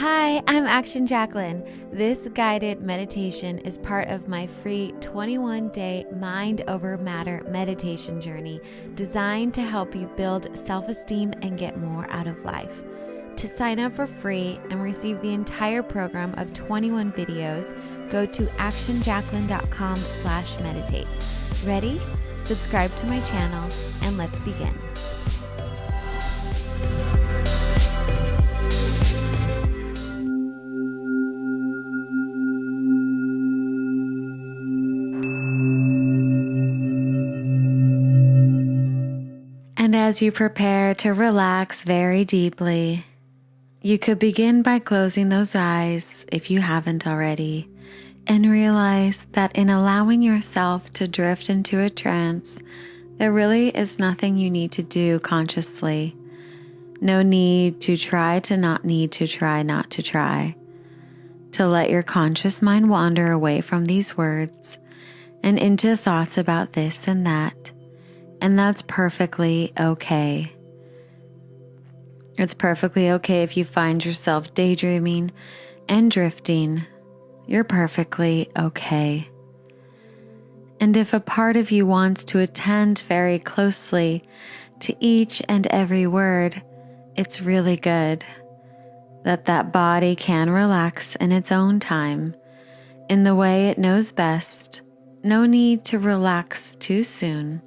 Hi, I'm Action Jacqueline. This guided meditation is part of my free 21-day Mind Over Matter meditation journey designed to help you build self-esteem and get more out of life. To sign up for free and receive the entire program of 21 videos, go to actionjacqueline.com/meditate. Ready? Subscribe to my channel and let's begin. And as you prepare to relax very deeply, you could begin by closing those eyes if you haven't already, and realize that in allowing yourself to drift into a trance, there really is nothing you need to do consciously. No need to try to not need to try not to try. To let your conscious mind wander away from these words and into thoughts about this and that. And that's perfectly okay. It's perfectly okay if you find yourself daydreaming and drifting. You're perfectly okay. And if a part of you wants to attend very closely to each and every word, it's really good that body can relax in its own time, in the way it knows best. No need to relax too soon,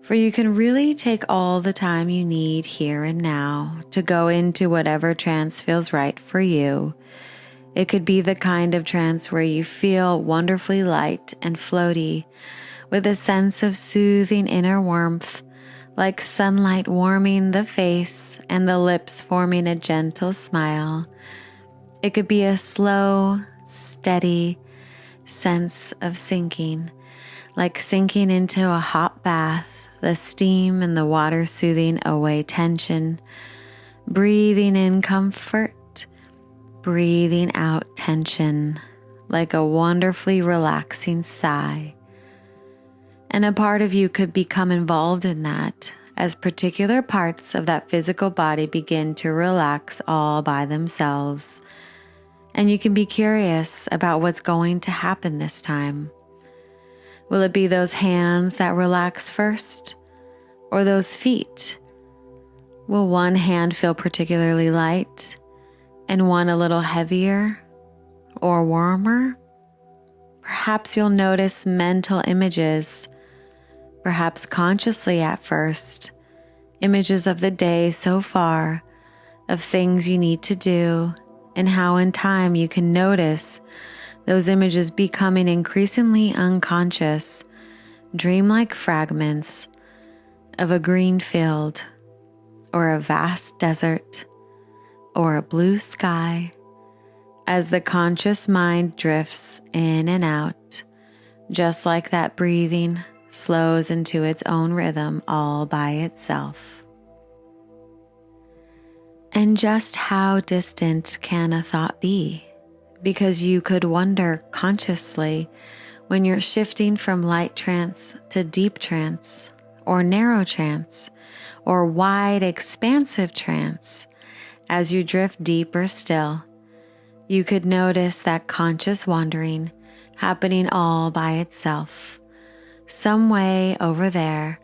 for you can really take all the time you need here and now to go into whatever trance feels right for you. It could be the kind of trance where you feel wonderfully light and floaty, with a sense of soothing inner warmth, like sunlight warming the face and the lips forming a gentle smile. It could be a slow, steady sense of sinking, like sinking into a hot bath, the steam and the water soothing away tension, breathing in comfort, breathing out tension, like a wonderfully relaxing sigh. And a part of you could become involved in that as particular parts of that physical body begin to relax all by themselves. And you can be curious about what's going to happen this time. Will it be those hands that relax first, or those feet? Will one hand feel particularly light and one a little heavier or warmer? Perhaps you'll notice mental images, perhaps consciously at first, images of the day so far, of things you need to do, and how in time you can notice those images becoming increasingly unconscious, dreamlike fragments of a green field, or a vast desert, or a blue sky, as the conscious mind drifts in and out, just like that breathing slows into its own rhythm all by itself. And just how distant can a thought be? Because you could wonder consciously when you're shifting from light trance to deep trance, or narrow trance, or wide expansive trance. As you drift deeper still, you could notice that conscious wandering happening all by itself, some way over there,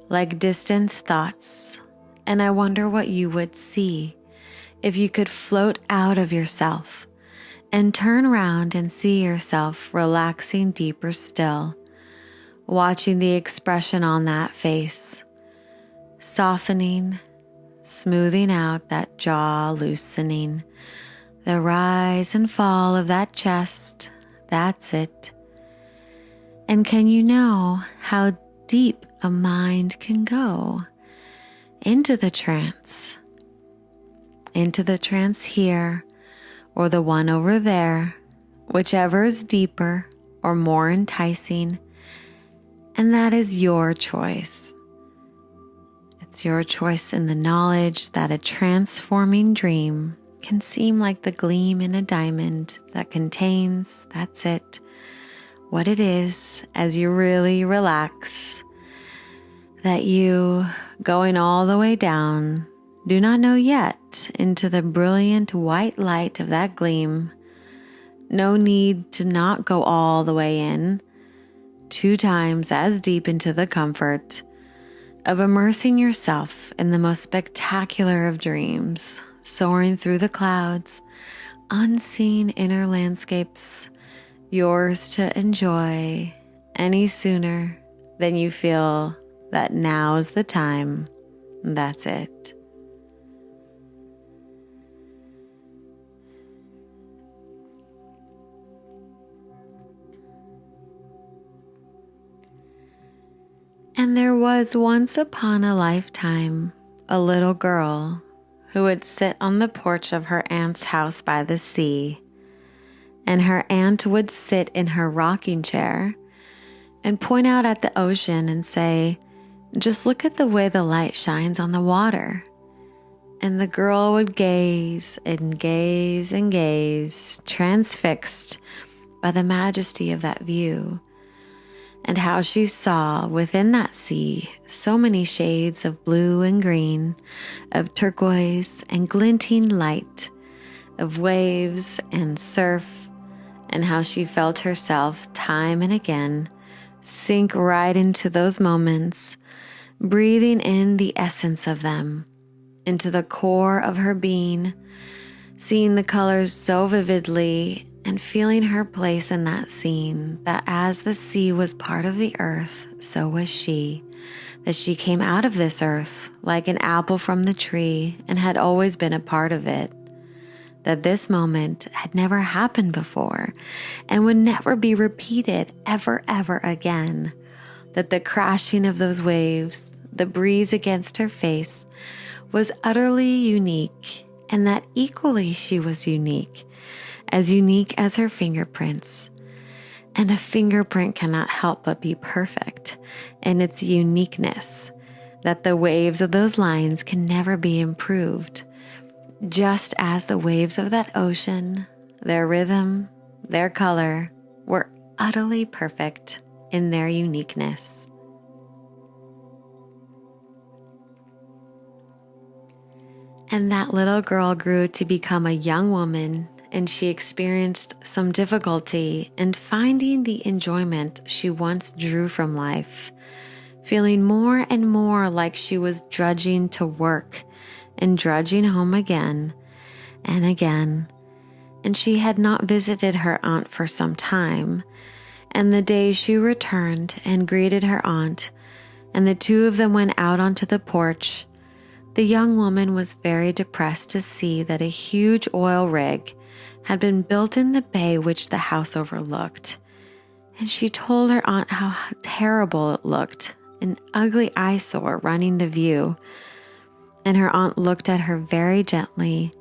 like distant thoughts. And I wonder what you would see if you could float out of yourself and turn around and see yourself relaxing deeper still, watching the expression on that face, softening, smoothing out that jaw, loosening, the rise and fall of that chest. That's it. And can you know how deep a mind can go into the trance here, or the one over there, whichever is deeper or more enticing, and that is your choice. It's your choice in the knowledge that a transforming dream can seem like the gleam in a diamond that contains, that's it, what it is as you really relax, that you going all the way down do not know yet, into the brilliant white light of that gleam. No need to not go all the way in, 2 times as deep into the comfort of immersing yourself in the most spectacular of dreams, soaring through the clouds, unseen inner landscapes, yours to enjoy any sooner than you feel that now is the time. That's it. And there was once upon a lifetime a little girl who would sit on the porch of her aunt's house by the sea, and her aunt would sit in her rocking chair and point out at the ocean and say, "Just look at the way the light shines on the water." And the girl would gaze and gaze and gaze, transfixed by the majesty of that view, and how she saw within that sea so many shades of blue and green, of turquoise and glinting light, of waves and surf, and how she felt herself time and again sink right into those moments, breathing in the essence of them, into the core of her being, seeing the colors so vividly and feeling her place in that scene, that as the sea was part of the earth, so was she, that she came out of this earth like an apple from the tree and had always been a part of it, that this moment had never happened before and would never be repeated ever again, that the crashing of those waves, the breeze against her face, was utterly unique, and that equally she was unique as her fingerprints. And a fingerprint cannot help but be perfect in its uniqueness, that the waves of those lines can never be improved, just as the waves of that ocean, their rhythm, their color, were utterly perfect in their uniqueness. And that little girl grew to become a young woman, and she experienced some difficulty in finding the enjoyment she once drew from life, feeling more and more like she was drudging to work and drudging home again and again. And she had not visited her aunt for some time, and the day she returned and greeted her aunt, and the two of them went out onto the porch, the young woman was very depressed to see that a huge oil rig had been built in the bay which the house overlooked. And she told her aunt how terrible it looked, an ugly eyesore running the view. And her aunt looked at her very gently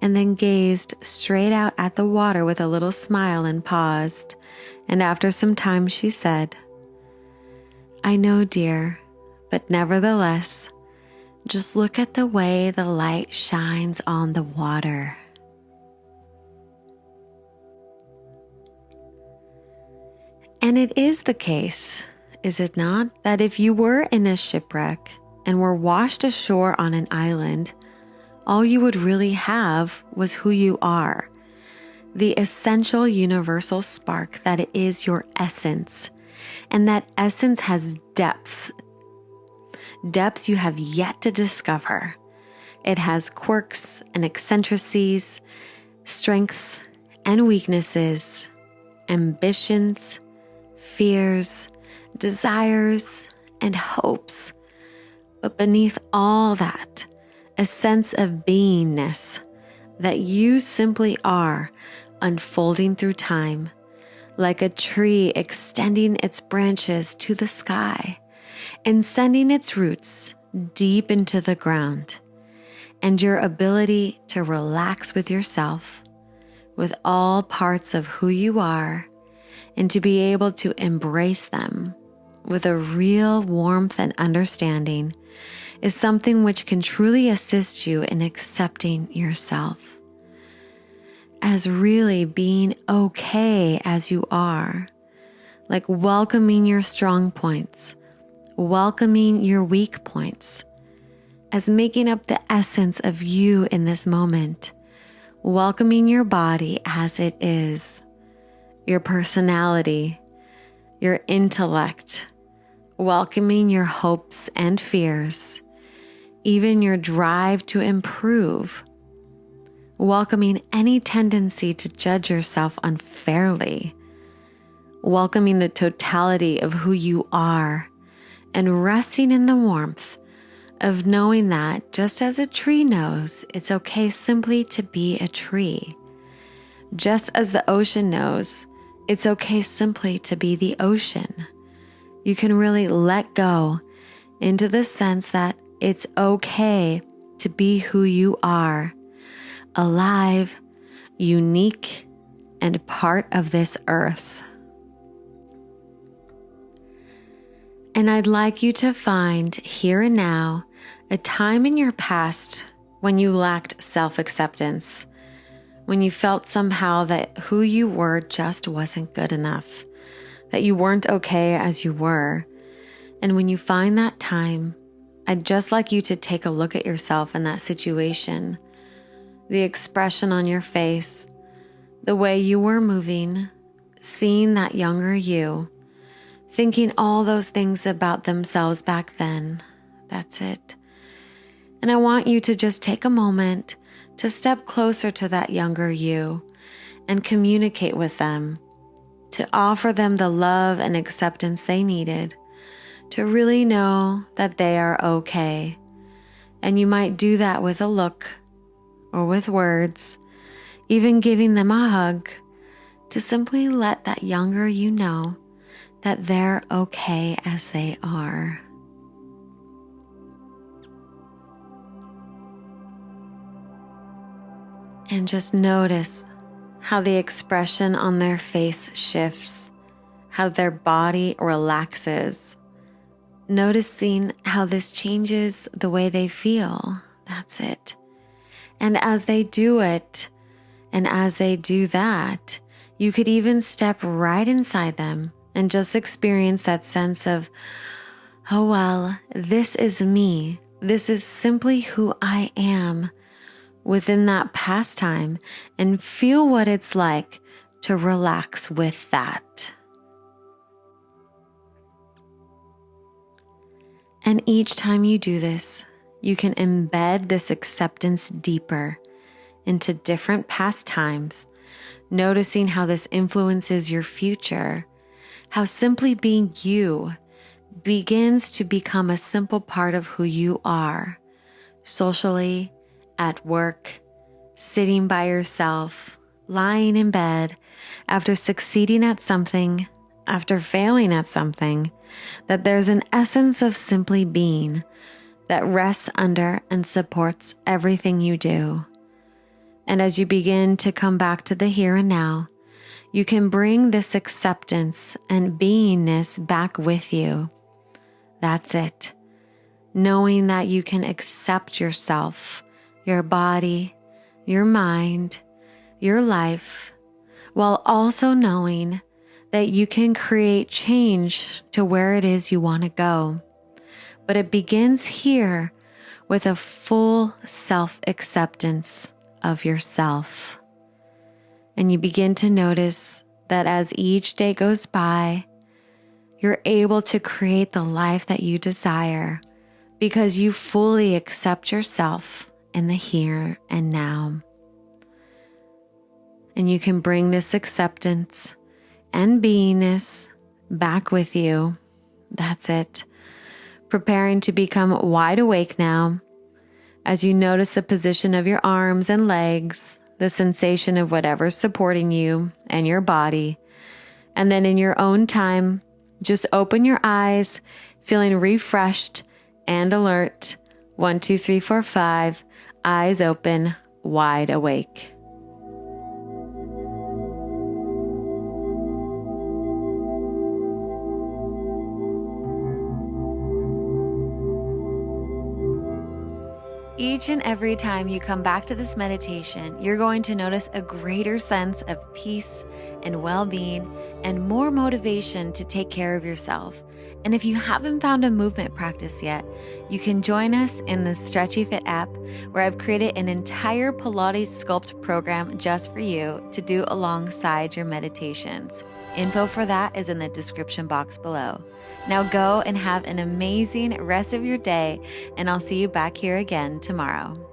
and then gazed straight out at the water with a little smile and paused. And after some time she said, "I know, dear, but nevertheless, just look at the way the light shines on the water." And it is the case, is it not, that if you were in a shipwreck and were washed ashore on an island, all you would really have was who you are, the essential universal spark that is your essence. And that essence has depths you have yet to discover. It has quirks and eccentricities, strengths and weaknesses, ambitions, fears, desires, and hopes. But beneath all that, a sense of beingness, that you simply are, unfolding through time, like a tree extending its branches to the sky and sending its roots deep into the ground, and your ability to relax with yourself, with all parts of who you are, and to be able to embrace them with a real warmth and understanding is something which can truly assist you in accepting yourself as really being okay as you are, like welcoming your strong points, welcoming your weak points, as making up the essence of you in this moment, welcoming your body as it is, your personality, your intellect, welcoming your hopes and fears, even your drive to improve, welcoming any tendency to judge yourself unfairly, welcoming the totality of who you are, and resting in the warmth of knowing that just as a tree knows it's okay simply to be a tree, just as the ocean knows it's okay simply to be the ocean, you can really let go into the sense that it's okay to be who you are, alive, unique, and part of this earth. And I'd like you to find here and now a time in your past when you lacked self-acceptance, when you felt somehow that who you were just wasn't good enough, that you weren't okay as you were. And when you find that time, I'd just like you to take a look at yourself in that situation, the expression on your face, the way you were moving, seeing that younger you, thinking all those things about themselves back then. That's it. And I want you to just take a moment to step closer to that younger you and communicate with them, to offer them the love and acceptance they needed, to really know that they are okay. And you might do that with a look or with words, even giving them a hug, to simply let that younger you know that they're okay as they are. And just notice how the expression on their face shifts, how their body relaxes. Noticing how this changes the way they feel. That's it. And as they do it, and as they do that, you could even step right inside them and just experience that sense of, oh well, this is me. This is simply who I am within that pastime, and feel what it's like to relax with that. And each time you do this, you can embed this acceptance deeper into different past times, noticing how this influences your future, how simply being you begins to become a simple part of who you are, socially, at work, sitting by yourself, lying in bed, after succeeding at something, after failing at something, that there's an essence of simply being that rests under and supports everything you do. And as you begin to come back to the here and now, you can bring this acceptance and beingness back with you. That's it. Knowing that you can accept yourself, your body, your mind, your life, while also knowing that you can create change to where it is you want to go. But it begins here with a full self-acceptance of yourself. And you begin to notice that as each day goes by, you're able to create the life that you desire because you fully accept yourself in the here and now. And you can bring this acceptance and beingness back with you. That's it. Preparing to become wide awake now as you notice the position of your arms and legs, the sensation of whatever's supporting you and your body. And then in your own time, just open your eyes, feeling refreshed and alert. 1, 2, 3, 4, 5, eyes open, wide awake. Each and every time you come back to this meditation, you're going to notice a greater sense of peace and well-being and more motivation to take care of yourself And if you haven't found a movement practice yet, you can join us in the Stretchy Fit app, where I've created an entire Pilates Sculpt program just for you to do alongside your meditations. Info for that is in the description box below. Now go and have an amazing rest of your day, and I'll see you back here again tomorrow.